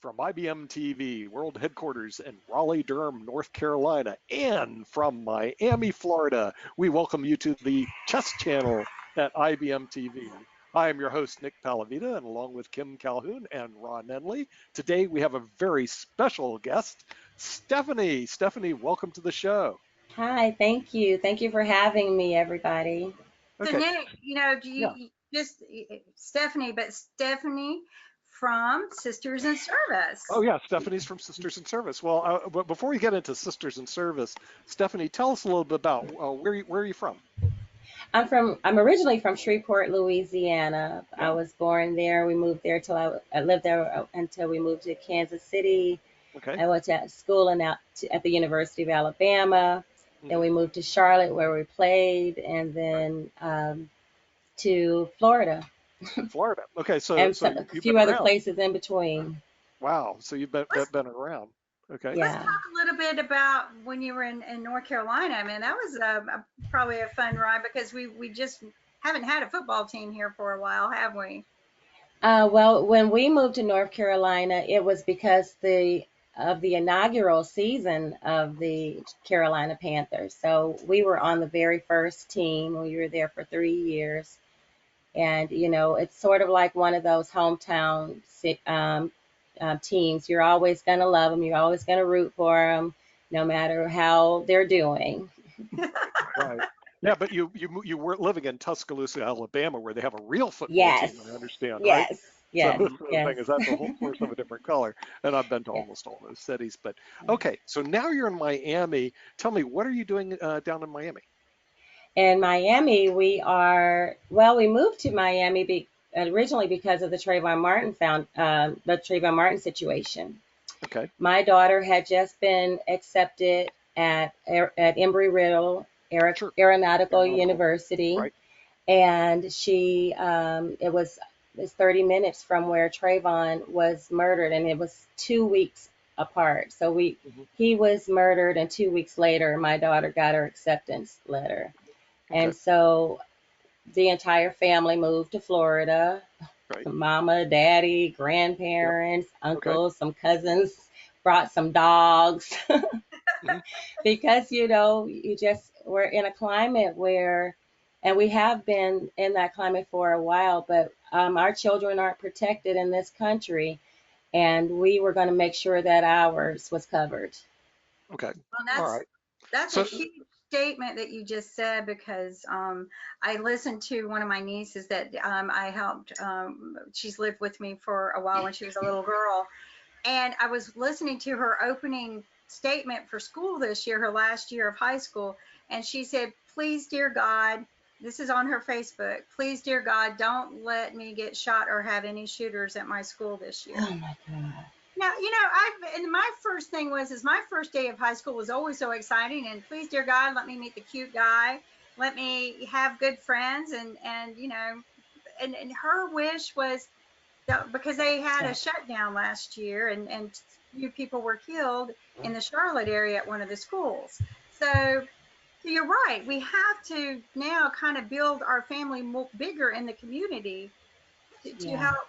From IBMtv, world headquarters in Raleigh, Durham, North Carolina, and from Miami, Florida, we welcome you to the Chess Channel at IBMtv. I am your host, Nick Palaveda, and along with Kim Calhoun and Ron Henley, today we have a very special guest, Stephanie. Stephanie, welcome to the show. Hi, thank you. Thank you for having me, everybody. So Okay, Nick, do yeah. you just Stephanie, but Stephanie from Sisters in Service. Oh, yeah, Stephanie's from Sisters in Service. Well, but before we get into Sisters in Service, Stephanie, tell us a little bit about where are you from? I'm originally from Shreveport, Louisiana. I Yeah. was born there. We moved there till I lived there until we moved to Kansas City. Okay. I went to school at the University of Alabama. Then Hmm. we moved to Charlotte where we played, and Right. then to Florida Florida. Okay, so and so a you've been few other around. places in between. Wow. So you've Let's been around. Okay. let's Yeah. talk a little bit about when you were in North Carolina. I mean, that was probably a fun ride because we just haven't had a football team here for a while, have we? Well, when we moved to North Carolina, it was because the inaugural season of the Carolina Panthers. So we were on the very first team. We were there for 3 years, and it's sort of like one of those hometown teams. You're always going to love them. You're always going to root for them, no matter how they're doing. Right. Right. Yeah, but you weren't living in Tuscaloosa, Alabama, where they have a real football Yes, team, I understand, right? yes, So yes, this is the yes, thing is that's a whole horse of a different color. And I've been to yes. almost all those cities. But okay, so now you're in Miami. Tell me, what are you doing down in Miami? In Miami, we moved to Miami originally because of the Trayvon Martin situation. Okay. My daughter had just been accepted at Embry-Riddle Sure. Aeronautical Aeronautical. University, Right. and it's 30 minutes from where Trayvon was murdered, and it was 2 weeks apart. So Hmm. he was murdered, and 2 weeks later, my daughter got her acceptance letter. Okay. And so the entire family moved to Florida. Right. Mama, daddy, Yep. grandparents, Okay. uncles, some cousins, brought some dogs Hmm. because you just we're in a climate where, and we have been in that climate for a while, but our children aren't protected in this country, and we were going to make sure that ours was covered. Okay. Well, All that's right. that's a So huge statement that you just said because I listened to one of my nieces that I helped. She's lived with me for a while when she was a little girl, and I was listening to her opening statement for school this year, her last year of high school, and she said, "Please, dear God." This is on her Facebook. Please, dear God, don't let me get shot or have any shooters at my school this year. Oh my God. Now, and my first thing is my first day of high school was always so exciting. And please, dear God, let me meet the cute guy. Let me have good friends. And her wish was that because they had a Yeah. shutdown last year and few people were killed in the Charlotte area at one of the schools. So you're right. We have to now kind of build our family bigger in the community to Yeah. help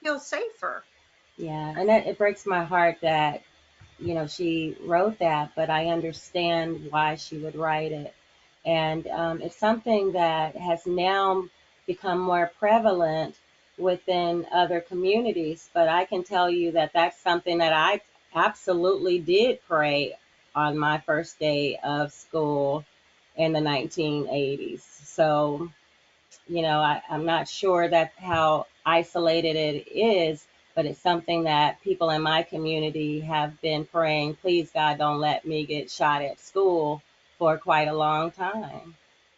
feel safer. Yeah. And it breaks my heart that she wrote that, but I understand why she would write it. And it's something that has now become more prevalent within other communities. But I can tell you that that's something that I absolutely did pray on my first day of school in the 1980s. So I'm not sure that how isolated it is, but it's something that people in my community have been praying, please God, don't let me get shot at school for quite a long time.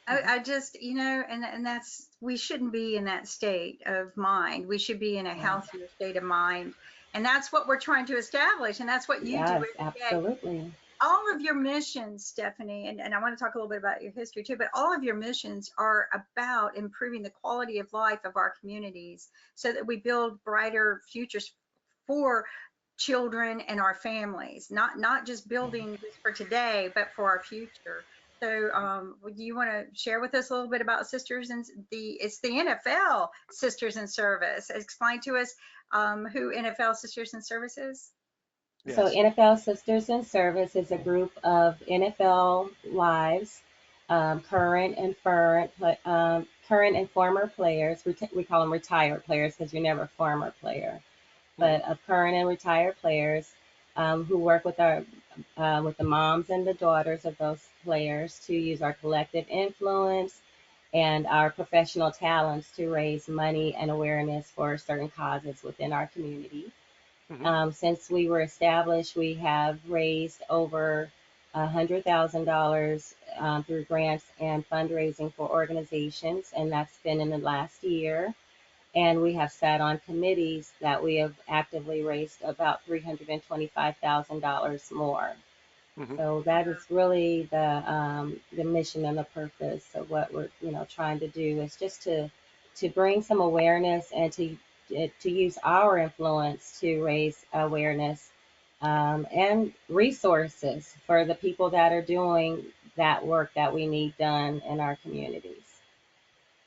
mhm, I just, and that's, we shouldn't be in that state of mind. We should be in a Yeah. healthier state of mind. And that's what we're trying to establish. And that's what you do Yes, every day. absolutely. All of your missions, Stephanie, and I want to talk a little bit about your history too, but all of your missions are about improving the quality of life of our communities so that we build brighter futures for children and our families, not just Yeah. building this for today, but for our future. So, do you want to share with us a little bit about Sisters and it's the NFL Sisters in Service. Explain to us who NFL Sisters in Service is. So Yes. NFL Sisters in Service is a group of NFL wives, current and former players. We call them retired players because you're never a former player, Mhm. but of current and retired players who work with the moms and the daughters of those players to use our collective influence and our professional talents to raise money and awareness for certain causes within our community. Mhm. Since we were established, we have raised over $100,000 through grants and fundraising for organizations, and that's been in the last year. And we have sat on committees that we have actively raised about $325,000 more. Mhm. So that is really the mission and the purpose of what we're trying to do is just to bring some awareness and to use our influence to raise awareness and resources for the people that are doing that work that we need done in our communities.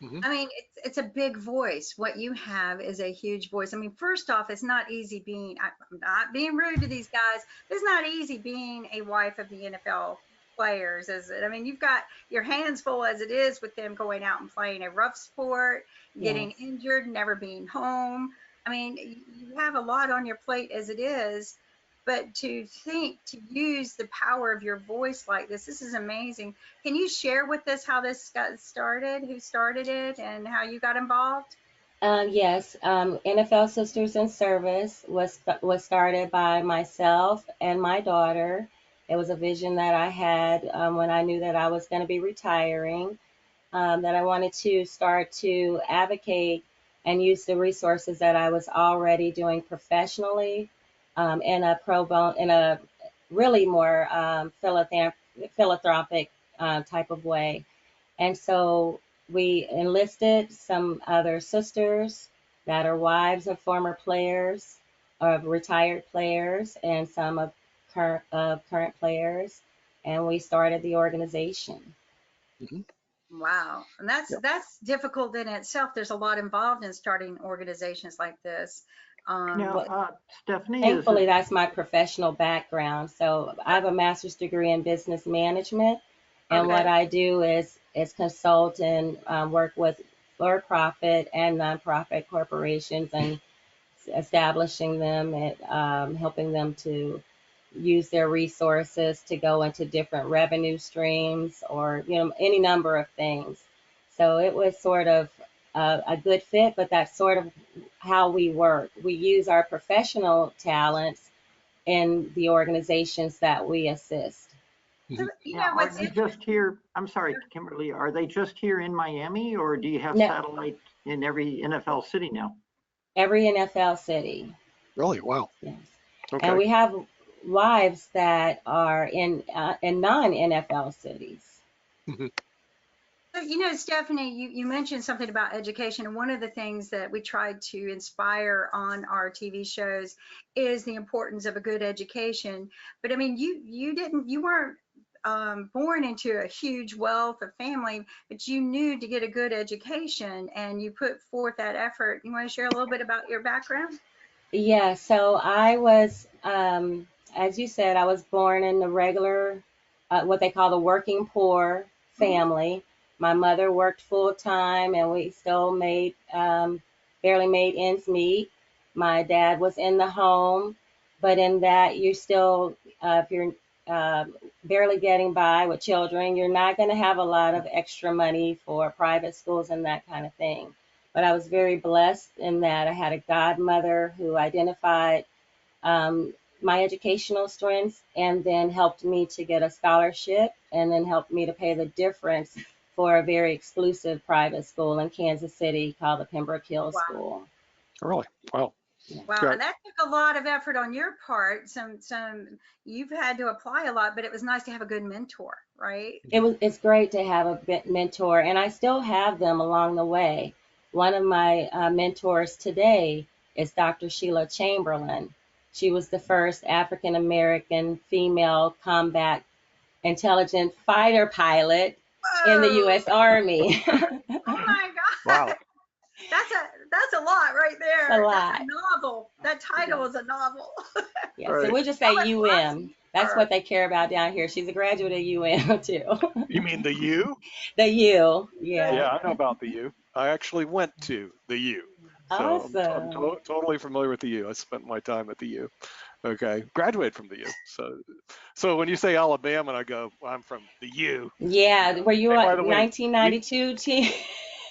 Mhm. I mean, it's a big voice. What you have is a huge voice. I mean, first off, it's not easy I'm not being rude to these guys. It's not easy being a wife of the NFL players, is it? I mean, you've got your hands full as it is with them going out and playing a rough sport, getting Yes. injured, never being home. I mean, you have a lot on your plate as it is. But to think to use the power of your voice like this is amazing. Can you share with us how this got started, who started it, and how you got involved? Yes, NFL Sisters in Service was started by myself and my daughter. It was a vision that I had when I knew that I was going to be retiring, that I wanted to start to advocate and use the resources that I was already doing professionally in a pro bono, in a really more philanthropic type of way. And so we enlisted some other sisters that are wives of former players, of retired players, and some of current players, and we started the organization. Mhm. Wow. And Yep. that's difficult in itself. There's a lot involved in starting organizations like this. Now, Well, Um, Stephanie, is thankfully, it that's my professional background. So I have a master's degree in business management, and what okay. I do is consult and work with for-profit and nonprofit corporations and establishing them and helping them to use their resources to go into different revenue streams or any number of things. So it was sort of a good fit, but that's sort of how we work. We use our professional talents in the organizations that we assist. So, Mhm. you now, know, are what's they just here? I'm sorry, Kimberly, are they just here in Miami or do you have No, satellite in every NFL city now? every NFL city, Really? Wow. yes, and Okay. we have wives that are in non-NFL cities. Mhm. So, Stephanie, you mentioned something about education, and one of the things that we tried to inspire on our TV shows is the importance of a good education. But I mean, you weren't born into a huge wealth of family, but you knew to get a good education, and you put forth that effort. You want to share a little bit about your background? Yeah, so I was, as you said, I was born in the regular, what they call the working poor Hmm. family. My mother worked full time and we still barely made ends meet. My dad was in the home, but in that you still, if you're uh, barely getting by with children, you're not going to have a lot of extra money for private schools and that kind of thing. But I was very blessed in that I had a godmother who identified um, my educational strengths and then helped me to get a scholarship and then helped me to pay the difference for a very exclusive private school in Kansas City called the Pembroke Hill School. Really? Wow. Yeah. Wow, Got. and that took a lot of effort on your part. You've had to apply a lot, but it was nice to have a good mentor, right? It's great to have a mentor, and I still have them along the way. One of my mentors today is Dr. Sheila Chamberlain. She was the first African American female combat intelligent fighter pilot in the Whoa. U.S. Army. Oh my God. Wow. That's a lot right It's there. a That's lot. a novel. That title is a novel. Yeah, so Right. we'll just That say was UM. That's her. what they care about down here. She's a graduate of UM too. You mean the U? The U, yeah. Yeah, I know about the U. I actually went to the U. So I'm Awesome. totally familiar with the U. I spent my time at the U. Okay, graduated from the U. So when you say Alabama, and I go, well, I'm from the U. Yeah, were you Hey, a by the way, we 1992 team?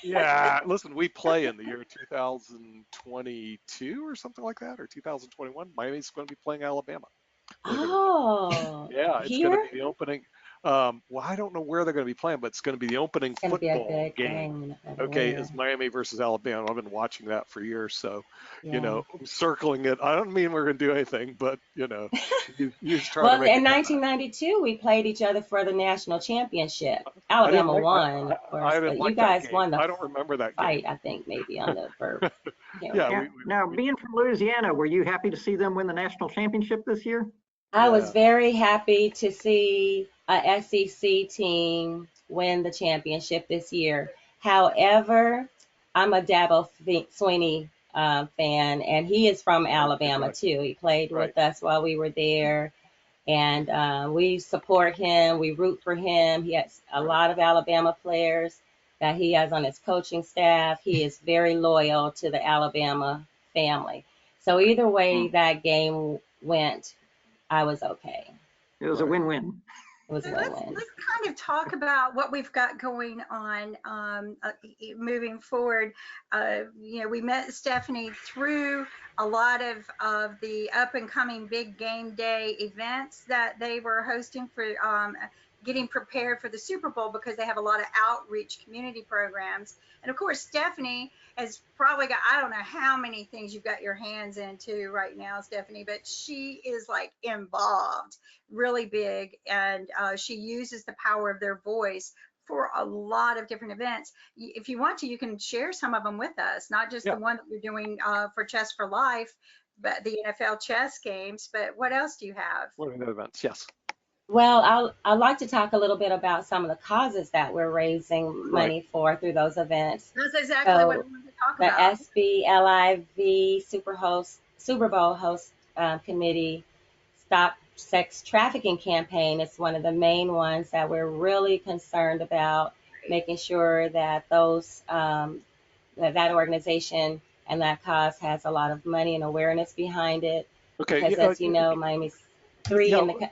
yeah, listen, we play in the year 2022 or something like that, or 2021. Miami's going to be playing Alabama. Believe it or not. Oh, Yeah, it's going to here? be the opening. Well, I don't know where they're going to be playing, but it's going to be the opening It's gonna be a football good game. game Okay, everywhere. is Miami versus Alabama. I've been watching that for years, so Yeah. I'm circling it. I don't mean we're going to do anything, but you just trying to Well, make in it happen. 1992, we played each other for the national championship. I didn't Alabama like won, of I course, didn't but you like that guys game. won the I don't remember that game. fight, I think, maybe on the verb. Can't Yeah, remember. Yeah. Now, being from Louisiana, were you happy to see them win the national championship this year? I was yeah. very happy to see a SEC team win the championship this year. However, I'm a Dabo Sweeney fan, and he is from Alabama Right, too. He played right. with us while we were there, and we support him. We root for him. He has a Right. lot of Alabama players that he has on his coaching staff. He is very loyal to the Alabama family. So either way Hmm. that game went, I was okay. It was a Right. win-win. It was So a let's win-win. kind of talk about what we've got going on moving forward. We met Stephanie through a lot of the up and coming big game day events that they were hosting for getting prepared for the Super Bowl because they have a lot of outreach community programs. And of course, Stephanie has probably got, I don't know how many things you've got your hands into right now, Stephanie, but she is like involved really big, and she uses the power of their voice for a lot of different events. If you want to, you can share some of them with us, not just the Yeah. one that you're doing for Chess for Life, but the NFL chess games. But what else do you have? What are the events? Yes. Well, I'd like to talk a little bit about some of the causes that we're raising Right. money for through those events. That's exactly what I So wanted to talk the about. SBLIV Super Bowl host committee Stop Sex Trafficking campaign is one of the main ones that we're really concerned about, making sure that that organization and that cause has a lot of money and awareness behind it. Okay. Because as you know, Miami's three Yeah. in the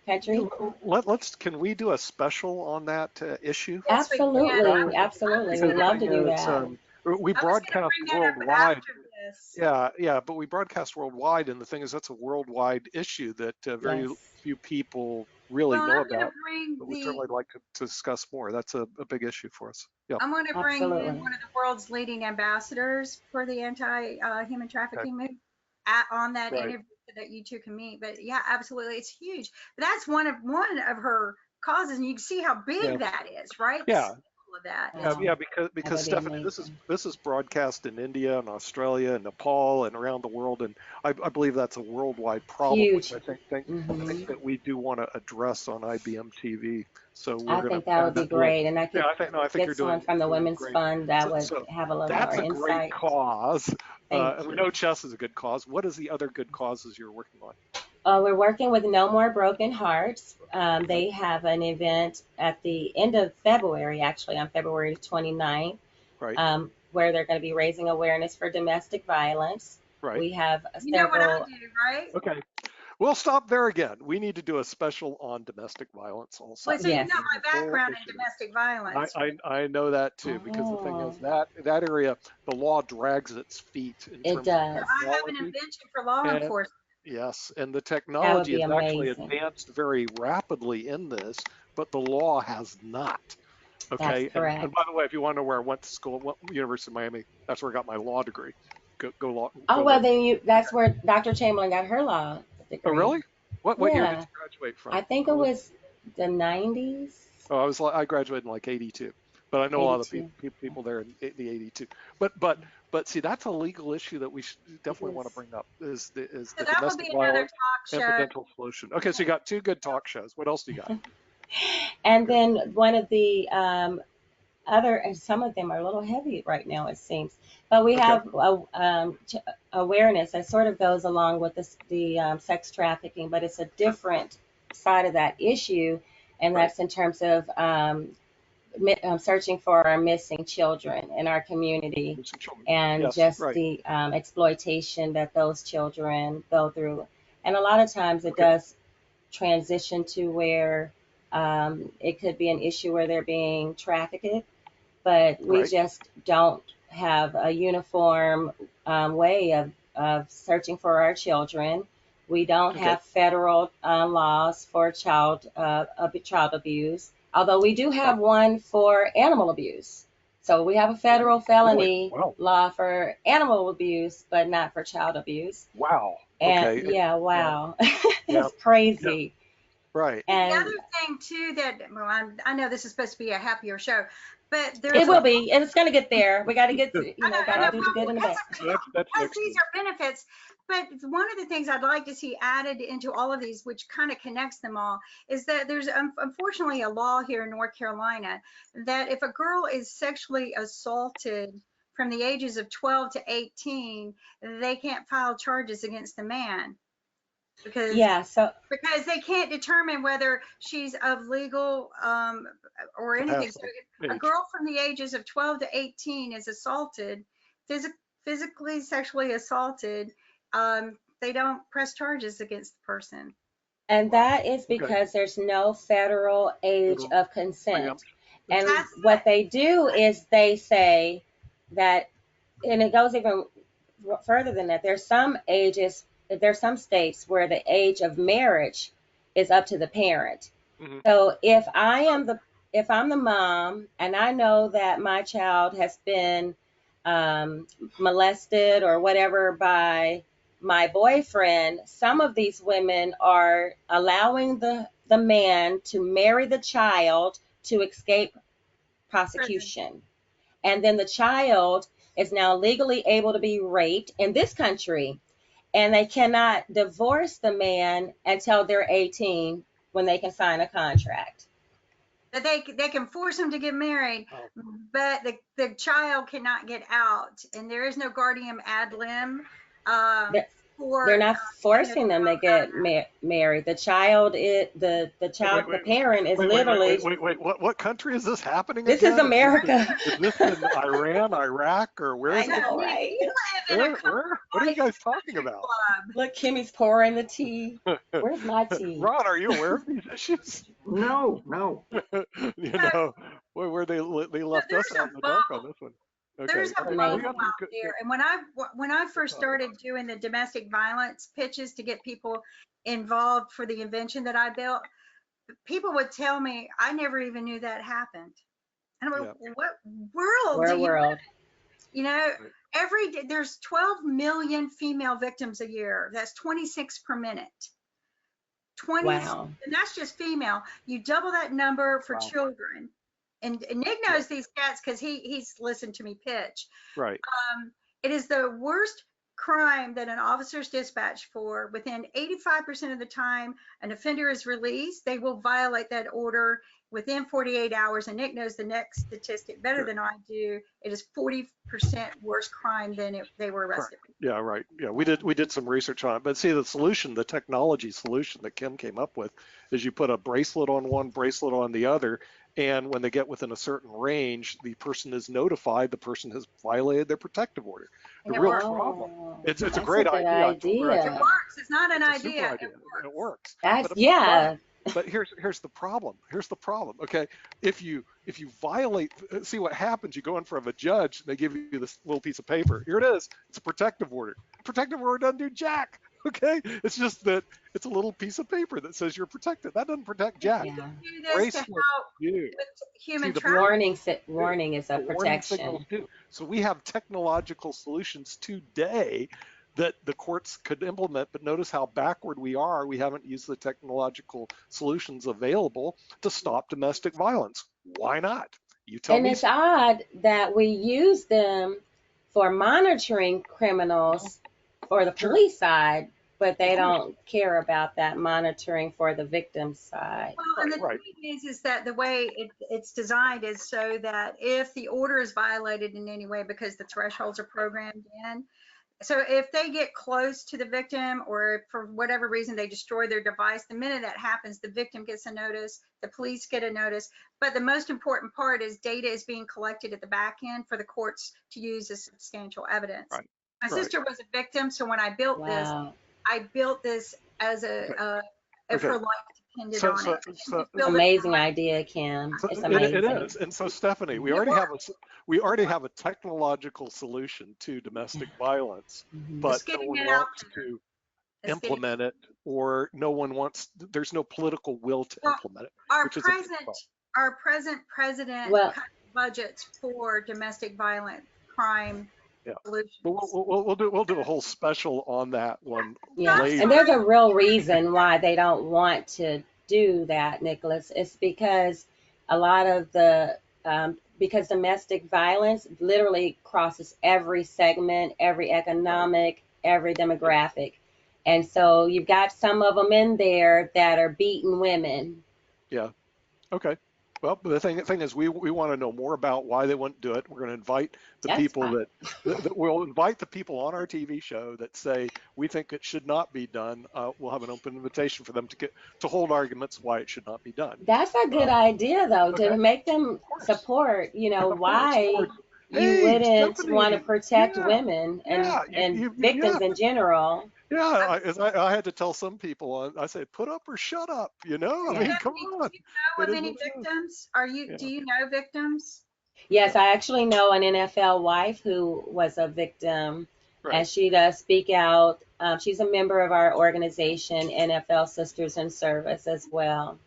country. Let's. Can we do a special on that issue? Yes, we can. Absolutely, absolutely. Because We'd the love thing to do is, that. we I was going to broadcast bring that up worldwide. after this. Yeah, but we broadcast worldwide, and the thing is, that's a worldwide issue that very Yes. few people really Well, and know I'm going to about. bring But we'd the certainly like to discuss more. That's a big issue for us. Yeah. I'm going to bring in Absolutely. one of the world's leading ambassadors for the anti-human Okay. trafficking movement on that Right. interview so that you two can meet. But yeah, absolutely, it's huge. But that's one of her causes, and you can see how Yeah. big that is, right? The Yeah. scale of that is. Wow, Yeah, that because would be Stephanie, amazing. this is broadcast in India and Australia and Nepal and around the world, and I believe that's a worldwide problem, which Huge. I think that we do want to address on IBM TV. So we're I going to think that would be absolutely. great. And I Yeah, could I think get you're someone from the doing Women's great. Fund that would So have a little more that's a great insight. cause, and Thank we you. know chess is a good cause. What is the other good causes you're working on? We're working with No More Broken Hearts. Right, They have an event at the end of February, actually, on February 29th, right, where they're going to be raising awareness for domestic violence. right. We have You know what I several. do, right? Okay. We'll stop there again. We need to do a special on domestic violence also. Well, so you know Yes. my The whole background in issue. domestic violence. I know that too, because the thing is Oh, that area, the law drags its feet in it terms of does. I have an technology. invention for law And enforcement. yes, and the That would technology be has actually amazing. advanced very rapidly in this, but the law has not. That's Okay, and by correct. the way, if you want to know where I went to school, University of Miami, that's where I got my law degree. Oh, Go well, look. then that's where Dr. Chamberlain got her law Oh, degree. really? What year did Yeah. you graduate I from? think it was the 90s, Oh, I graduated in like '82, but I know a lot of 82. people there in the '82. But see, that's a legal issue that we should It definitely want to is. bring up is So the that will be domestic another violence talk and show. potential solution. Okay, so you got two good talk shows. What else do you got? And Okay. then one of the other, and some of them are a little heavy right now, it seems. But we Okay. have awareness that sort of goes along with the sex trafficking, but it's a different side of that issue, and Right. that's in terms of searching for our missing children in our community, Missing children. and Yes. just Right. the exploitation that those children go through. And a lot of times it Okay. does transition to where it could be an issue where they're being trafficked, but we Right. just don't have a uniform way of searching for our children. We don't Okay. have federal laws for child abuse, although we do Right. have one for animal abuse. So we have a federal Really? felony Wow. law for animal abuse, but not for child abuse. Wow. And Okay. yeah, Yeah. wow, Yeah. it's Yeah. crazy. Right. The And other thing too that, well, I know this is supposed to be a happier show, but it there's a will be, and it's going to get there. We got to get to, got to I know, do the good and the bad. So that's because next these week. are benefits. But one of the things I'd like to see added into all of these, which kind of connects them all, is that there's unfortunately a law here in North Carolina that if a girl is sexually assaulted from the ages of 12 to 18, they can't file charges against the man because Yeah, so they can't determine whether she's of legal or anything. So Capacity. if a Age. girl from the ages of 12 to 18 is assaulted, physically, sexually assaulted, they don't press charges against the person. and Wow. that is Okay. because there's no federal age Federal of consent. preempt. And That's what they do is they say that, and it goes even further than that. There's some states where the age of marriage is up to the parent. Mhm. So if I'm the mom and I know that my child has been molested or whatever by my boyfriend, some of these women are allowing the man to marry the child to escape prison. prosecution. And then the child is now legally able to be raped in this country, and they cannot divorce the man until they're 18 when they can sign a contract. That they can force them to get married, Oh. but the child cannot get out, and there is no guardian ad lem They're, for they're not getting the forcing them to child get married. The child is Wait, the wait, parent is wait, wait, wait, literally. wait, wait, wait. What country is this happening This is again? America. Is this in Iran, Iraq, or where I is this? know, out. right? We live in a Where? What are you guys talking country about? club. Look, Kimmy's pouring the tea. Where's my tea? Ron, are you aware of these issues? No, no. You So, know, where they left us there's out a in the dark on bubble. this one. There's Okay, a all right. Well, we Amazing. bubble got some out there, and when I good first talk about started doing the domestic violence pitches to get people involved for the invention that I built, people would tell me I never even knew that happened. And I'm it. like, Yeah. what world We're do a world. you know? Right. Every day there's 12 million female victims a year. That's 26 per minute. 20, Wow. and that's just female. You double that number for Wow. children. And Nick Yeah. knows these stats because he's listened to me pitch. Right. It is the worst crime that an officer is dispatched for. Within 85% of the time an offender is released, they will violate that order within 48 hours. And Nick knows the next statistic better Sure. than I do. It is 40% worse crime than if they were Correct. arrested. Yeah, right. Yeah, we did some research on it. But see, the solution, the technology solution that Kim came up with is you put a bracelet on one, bracelet on the other, and when they get within a certain range, the person is notified the person has violated their protective order. And The it real works. problem, Oh, it's a that's a great good idea. I told her, I It said, idea. works. It's not an it's a super idea. idea. It works. That's, But yeah. here's the problem. Here's the problem. Okay, if you violate, see what happens. You go in front of a judge, and they give you this little piece of paper. Here it is. It's a protective order. Protective order doesn't do jack. Okay, it's just that it's a little piece of paper that says you're protected. That doesn't protect jack. Yeah. Do this to Bracelet help do. with See, human the trafficking. Warning is a the warning signals protection. do. So we have technological solutions today that the courts could implement, but notice how backward we are. We haven't used the technological solutions available to stop domestic violence. Why not? You tell And me. it's odd that we use them for monitoring criminals or the Sure. police side, but they Of course. don't care about that monitoring for the victim side. Well, and Right, the right. thing is that the way it's designed is so that if the order is violated in any way because the thresholds are programmed in, so if they get close to the victim or if for whatever reason they destroy their device, the minute that happens, the victim gets a notice, the police get a notice. But the most important part is data is being collected at the back end for the courts to use as substantial evidence. Right. My Right. sister was a victim, so when Wow. I built this as Okay. if her Okay. life depended So on it. so And so just build it Amazing idea, Kim. So It's it amazing. is, and so Stephanie, Mhm. it worked. we already have a technological solution to domestic violence, Mhm. but Just no getting one it out wants there. to It's getting implement it, or no one wants. There's no political will to well, implement it, our which is a big present problem. our present president Well, cut budgets for domestic violent crime Yeah, but solutions. we'll do a whole special on that one No, yeah, I'm and later. there's sorry. a real reason why they don't want to do that, Nicholas. It's because a lot of because domestic violence literally crosses every segment, every Right. economic, every Yeah. demographic. And so you've got some of them in there that are beating women. Yeah. Okay. Well, but the thing is, we want to know more about why they wouldn't do it. We're going to invite the That's people fine. that we'll invite the people on our TV show that say we think it should not be done. We'll have an open invitation for them to hold arguments why it should not be done. That's a good Um, idea, though, okay, to make them of course, support, of course. Or, why you hey, wouldn't want to Stephanie, protect yeah, women yeah, and yeah, victims in general. yeah. I had to tell some people I say, put up or shut up. I Yeah. mean, come Stephanie, do on. you know It of is any what it is. victims? Do Yeah, you know victims? Yes, yeah, I actually know an NFL wife who was a victim, and right. she does speak out. She's a member of our organization, NFL Sisters in Service, as well.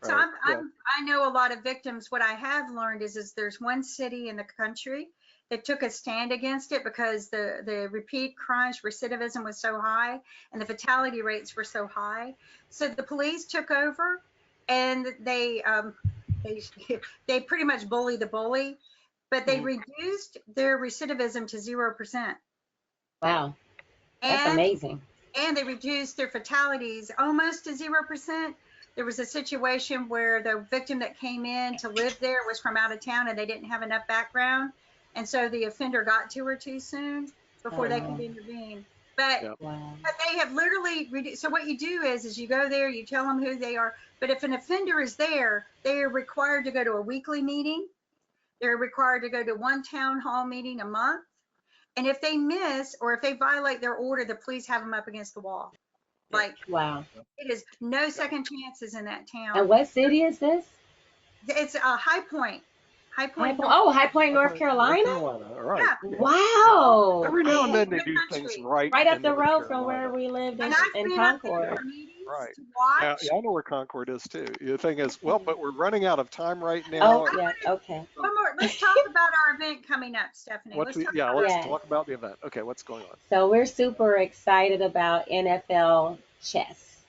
So Right. Yeah. I know a lot of victims. What I have learned is there's one city in the country that took a stand against it because the repeat crimes recidivism was so high and the fatality rates were so high. So the police took over and they they pretty much bully the bully, but they Mhm. reduced their recidivism to 0%. Wow, that's And amazing. and they reduced their fatalities almost to 0%. There was a situation where the victim that came in to live there was from out of town and they didn't have enough background. And so the offender got to her too soon before they could Oh, intervene. But Yeah. wow. but they have literally so what you do is you go there, you tell them who they are. But if an offender is there, they are required to go to a weekly meeting. They're required to go to one town hall meeting a month. And if they miss or if they violate their order, the police have them up against the wall. Yeah. Like Wow. it is no Yeah. second chances in that And town. what city is this? It's a High Point, High High Point, Point. North. Oh, High Point, I North play North Carolina? Carolina. All right. Yeah, Yeah. Yeah. Wow. Every now and all then over they the do things country. right Right up in the North road from where Carolina. we lived And I've in been up there Yeah. Concord. for meetings Right. to Yeah. watch. Yeah. I know where Concord is too. The thing is, well, but we're running out of time right Oh, now. I yeah. want Okay. one more. Let's talk about our event coming up, Stephanie. What's Let's talk yeah, about our let's Yes. talk about the event. Okay. What's going on? So we're super excited about NFL chess.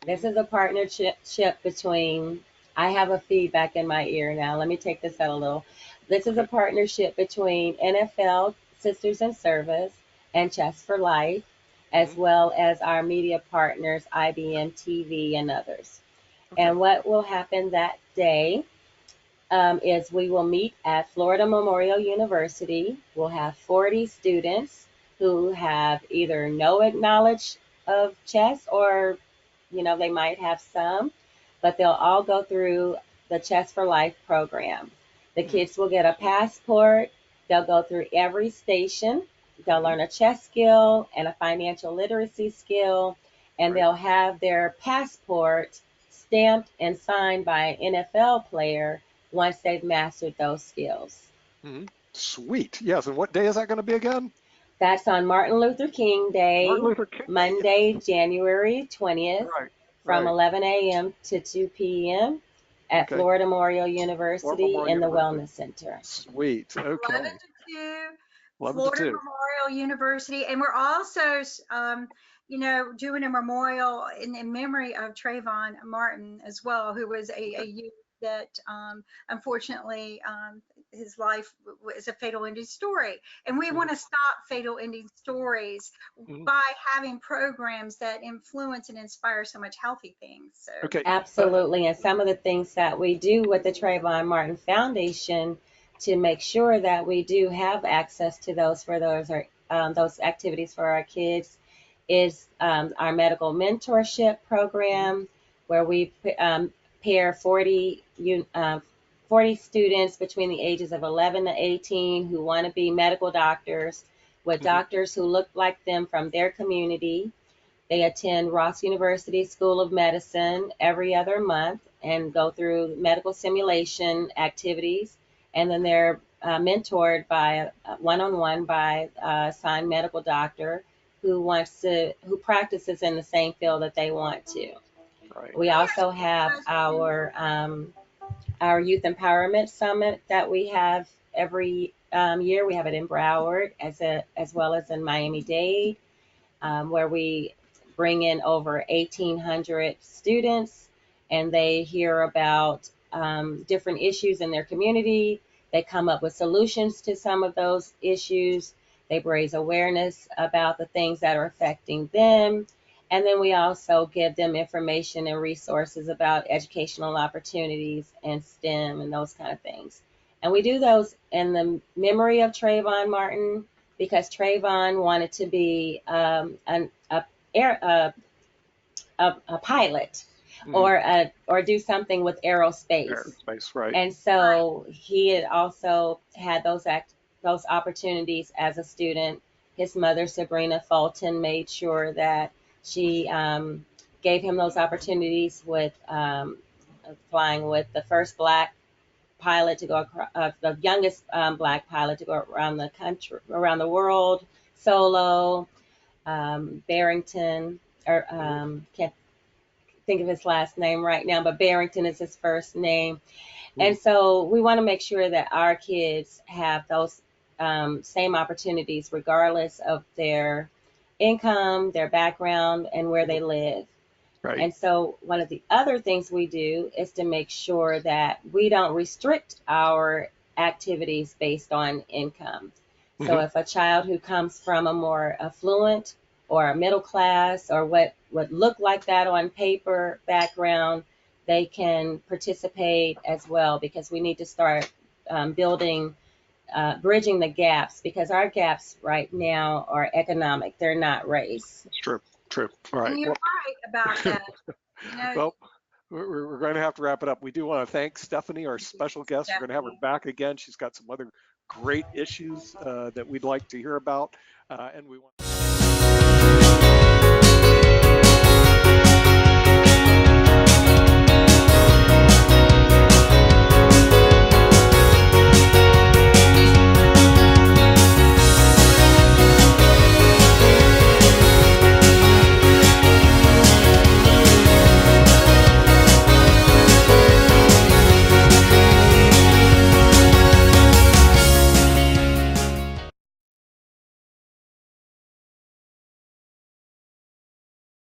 This Mhm. is a partnership between, I have a feedback in my ear now. Let me take this out a little. This is a Okay. partnership between NFL Sisters in Service and Chess for Life, as Mhm. well as our media partners, IBMtv and others. Okay. And what will happen that day is we will meet at Florida Memorial University. We'll have 40 students who have either no knowledge of chess or, they might have some, but they'll all go through the Chess for Life program. The Mhm. kids will get a passport. They'll go through every station. They'll Mhm. learn a chess skill and a financial literacy skill, and Right. they'll have their passport stamped and signed by an NFL player once they've mastered those skills. Mhm. Sweet. Yes. And what day is that going to be again? That's on Martin Luther King Day, Martin Luther King Day. Yeah. Monday, January 20th, Right. from Right. 11 a.m. to 2 p.m. at Okay. Florida Memorial Florida University Memorial in the University. Wellness Center. Sweet. 11 Okay. to 2, 11 to Florida 2. Memorial University, and we're also, doing a memorial in memory of Trayvon Martin as well, who was a youth that unfortunately his life is a fatal ending story. And we want to stop fatal ending stories by having programs that influence and inspire so much healthy things. So. Okay. Absolutely. And some of the things that we do with the Trayvon Martin Foundation to make sure that we do have access to those for those activities for our kids is our medical mentorship program, where we pair 40 students between the ages of 11 to 18 who want to be medical doctors with doctors who look like them from their community. They attend Ross University School of Medicine every other month and go through medical simulation activities. And then they're mentored by one-on-one by a assigned medical doctor who practices in the same field that they want to. Right. We also have our Youth Empowerment Summit that we have every year. We have it in Broward as well as in Miami-Dade, where we bring in over 1,800 students, and they hear about different issues in their community. They come up with solutions to some of those issues. They raise awareness about the things that are affecting them. And then we also give them information and resources about educational opportunities and STEM and those kind of things. And we do those in the memory of Trayvon Martin, because Trayvon wanted to be a pilot or do something with aerospace. Aerospace, right. And so he had also had those opportunities as a student. His mother, Sabrina Fulton, made sure that she gave him those opportunities with flying with the first Black pilot to go across, the youngest Black pilot to go around the country, around the world solo. Barrington, or can't think of his last name right now, but Barrington is his first name. And so we want to make sure that our kids have those same opportunities regardless of their income, their background, and where they live. Right. And so one of the other things we do is to make sure that we don't restrict our activities based on income. So if a child who comes from a more affluent or a middle class or what would look like that on paper background, they can participate as well, because we need to start bridging the gaps, because our gaps right now are economic. They're not race. It's true. All right. And you're right about that. Well, we're going to have to wrap it up. We do want to thank Stephanie, our special guest. We're going to have her back again. She's got some other great issues that we'd like to hear about, and we want